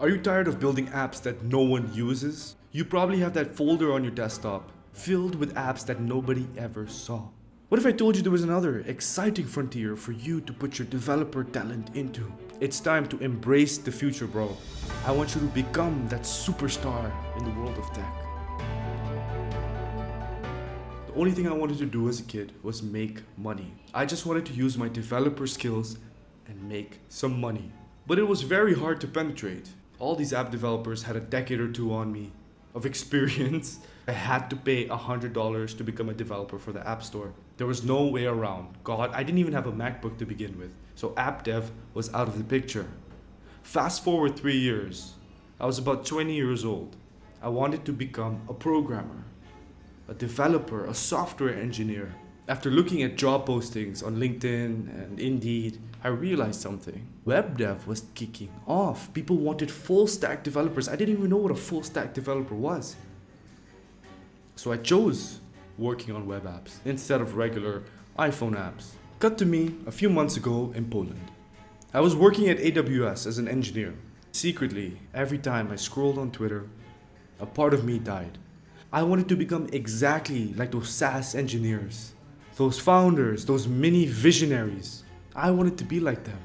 Are you tired of building apps that no one uses? You probably have that folder on your desktop filled with apps that nobody ever saw. What if I told you there was another exciting frontier for you to put your developer talent into? It's time to embrace the future, bro. I want you to become that superstar in the world of tech. The only thing I wanted to do as a kid was make money. I just wanted to use my developer skills and make some money. But it was very hard to penetrate. All these app developers had a decade or two on me of experience. I had to pay $100 to become a developer for the App Store. There was no way around. God, I didn't even have a MacBook to begin with. So app dev was out of the picture. Fast forward 3 years. I was about 20 years old. I wanted to become a programmer, a developer, a software engineer. After looking at job postings on LinkedIn and Indeed, I realized something. Web dev was kicking off. People wanted full stack developers. I didn't even know what a full stack developer was. So I chose working on web apps instead of regular iPhone apps. Cut to me a few months ago in Poland. I was working at AWS as an engineer. Secretly, every time I scrolled on Twitter, a part of me died. I wanted to become exactly like those SaaS engineers, those founders, those mini visionaries. I wanted to be like them.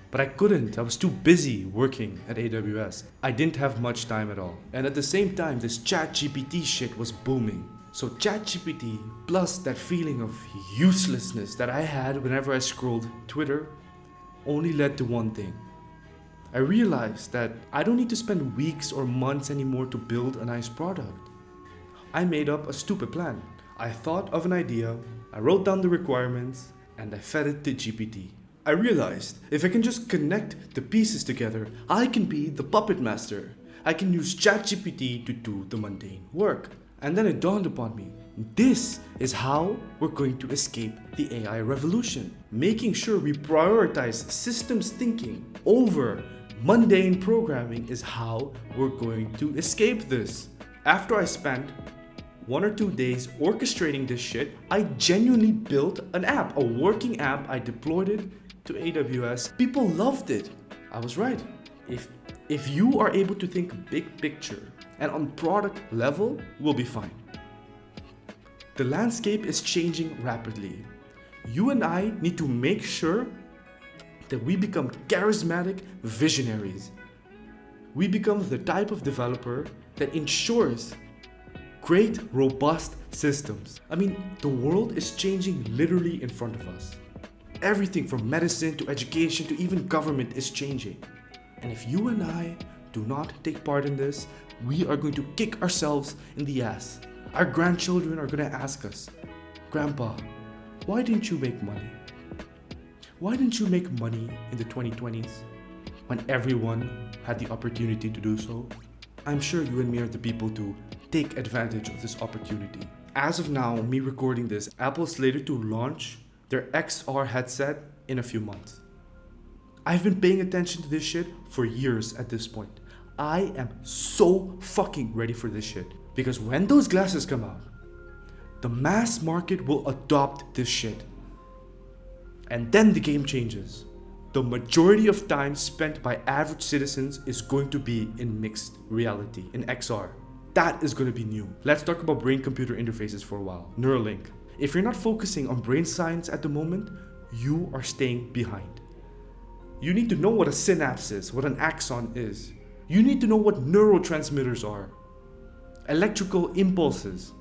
But I couldn't. I was too busy working at AWS. I didn't have much time at all. And at the same time, this ChatGPT shit was booming. So ChatGPT plus that feeling of uselessness that I had whenever I scrolled Twitter only led to one thing. I realized that I don't need to spend weeks or months anymore to build a nice product. I made up a stupid plan. I thought of an idea, I wrote down the requirements, and I fed it to GPT. I realized if I can just connect the pieces together, I can be the puppet master. I can use ChatGPT to do the mundane work. And then it dawned upon me, this is how we're going to escape the AI revolution. Making sure we prioritize systems thinking over mundane programming is how we're going to escape this. After I spent 1 or 2 days orchestrating this shit, I genuinely built an app, a working app. I deployed it to AWS. People loved it. I was right. If you are able to think big picture and on product level, we'll be fine. The landscape is changing rapidly. You and I need to make sure that we become charismatic visionaries. We become the type of developer that ensures great, robust systems. I mean, the world is changing literally in front of us. Everything from medicine to education to even government is changing. And if you and I do not take part in this, we are going to kick ourselves in the ass. Our grandchildren are going to ask us, Grandpa, why didn't you make money? Why didn't you make money in the 2020s when everyone had the opportunity to do so? I'm sure you and me are the people to take advantage of this opportunity. As of now, me recording this, Apple is slated to launch their XR headset in a few months. I've been paying attention to this shit for years at this point. I am so fucking ready for this shit. Because when those glasses come out, the mass market will adopt this shit. And then the game changes. The majority of time spent by average citizens is going to be in mixed reality, in XR. That is going to be new. Let's talk about brain-computer interfaces for a while. Neuralink. If you're not focusing on brain science at the moment, you are staying behind. You need to know what a synapse is, what an axon is. You need to know what neurotransmitters are, electrical impulses.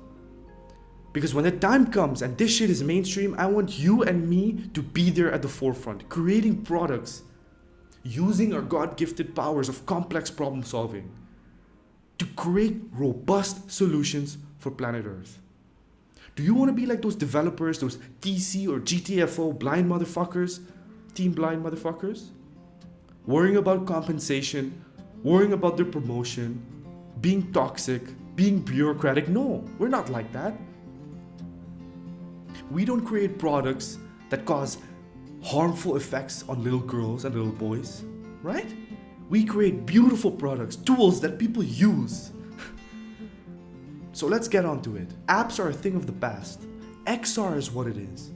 Because when the time comes and this shit is mainstream, I want you and me to be there at the forefront, creating products, using our God-gifted powers of complex problem solving to create robust solutions for planet Earth. Do you want to be like those developers, those TC or GTFO blind motherfuckers, team blind motherfuckers? Worrying about compensation, worrying about their promotion, being toxic, being bureaucratic. No, we're not like that. We don't create products that cause harmful effects on little girls and little boys, right? We create beautiful products, tools that people use. So let's get onto it. Apps are a thing of the past. XR is what it is.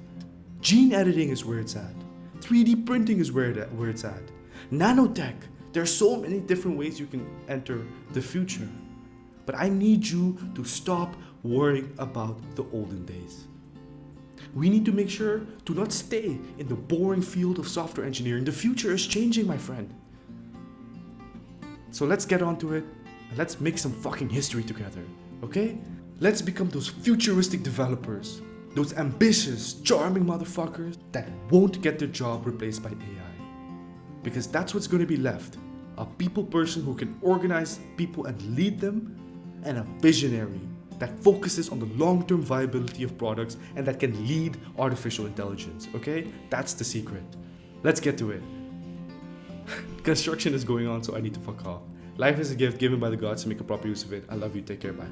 Gene editing is where it's at. 3D printing is where it's at. Nanotech, There are so many different ways you can enter the future. But I need you to stop worrying about the olden days. We need to make sure to not stay in the boring field of software engineering. The future is changing, my friend. So let's get on to it and let's make some fucking history together, okay? Let's become those futuristic developers, those ambitious, charming motherfuckers that won't get their job replaced by AI. Because that's what's going to be left. A people person who can organize people and lead them, and a visionary that focuses on the long-term viability of products and that can lead artificial intelligence, okay? That's the secret. Let's get to it. Construction is going on, so I need to fuck off. Life is a gift given by the gods, to make a proper use of it. I love you. Take care. Bye.